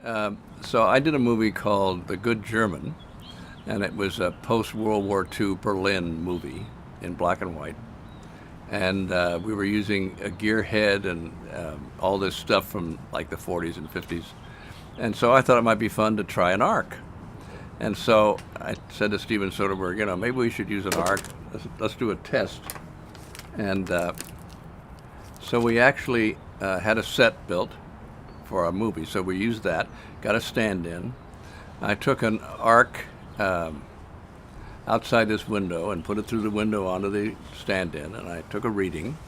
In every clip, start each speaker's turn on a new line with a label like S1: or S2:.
S1: So I did a movie called The Good German, and it was a post-World War II Berlin movie in black and white. And we were using a gearhead and all this stuff from like the 40s and 50s. And so I thought it might be fun to try an arc. And so I said to Steven Soderbergh, maybe we should use an arc. Let's do a test. And so we actually had a set built for our movie. So we used that, got a stand-in. I took an arc outside this window and put it through the window onto the stand-in, and I took a reading,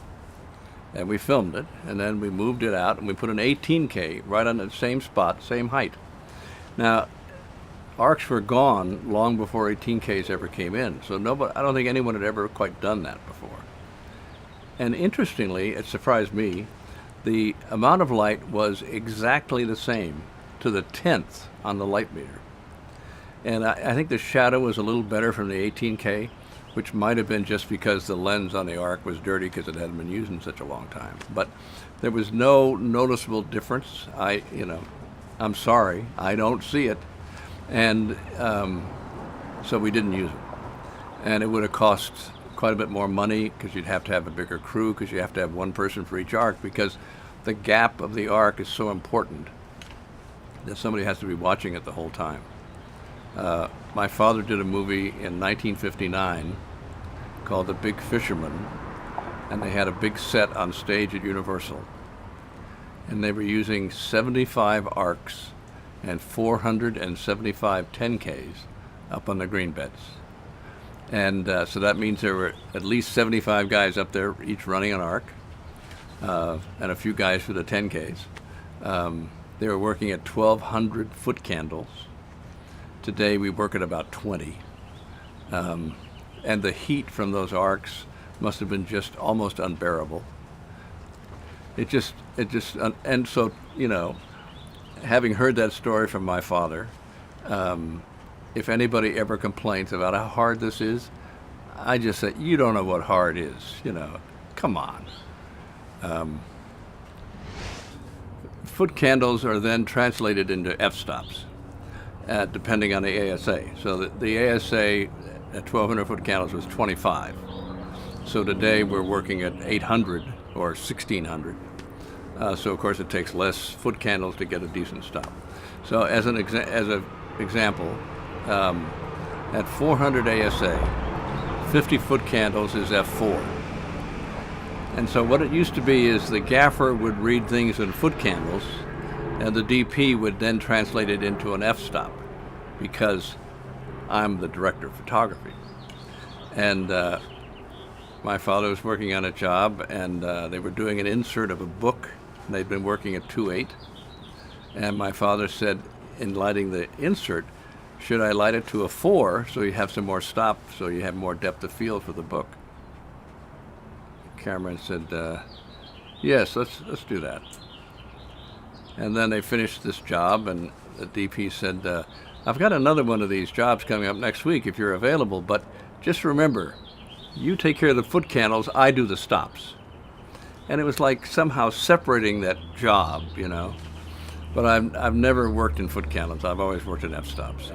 S1: and we filmed it, and then we moved it out, and we put an 18K right on the same spot, same height. Now, arcs were gone long before 18Ks ever came in, so I don't think anyone had ever quite done that before. And interestingly, it surprised me, the amount of light was exactly the same to the 10th on the light meter. And I think the shadow was a little better from the 18K, which might have been just because the lens on the arc was dirty because it hadn't been used in such a long time. But there was no noticeable difference. I'm sorry, I don't see it. And so we didn't use it. And it would have cost quite a bit more money because you'd have to have a bigger crew because you have to have one person for each arc because the gap of the arc is so important that somebody has to be watching it the whole time. My father did a movie in 1959 called The Big Fisherman, and they had a big set on stage at Universal. And they were using 75 arcs and 475 10Ks up on the green beds. And so that means there were at least 75 guys up there, each running an arc, and a few guys for the 10Ks. They were working at 1,200 foot candles. Today we work at about 20. And the heat from those arcs must have been just almost unbearable. And so, having heard that story from my father, if anybody ever complains about how hard this is, I just say, you don't know what hard is, come on. Foot candles are then translated into f-stops. Depending on the ASA. So the ASA at 1,200 foot candles was 25. So today we're working at 800 or 1,600. So of course it takes less foot candles to get a decent stop. So as an example, at 400 ASA, 50 foot candles is F4. And so what it used to be is the gaffer would read things in foot candles, and the DP would then translate it into an f-stop because I'm the director of photography. And my father was working on a job, and they were doing an insert of a book, and they'd been working at 2.8. And my father said, in lighting the insert, should I light it to a 4 so you have some more stop, so you have more depth of field for the book? Cameraman said, yes, let's do that. And then they finished this job, and the DP said, I've got another one of these jobs coming up next week if you're available, but just remember, you take care of the foot candles, I do the stops. And it was like somehow separating that job, But I've never worked in foot candles. I've always worked in f-stops.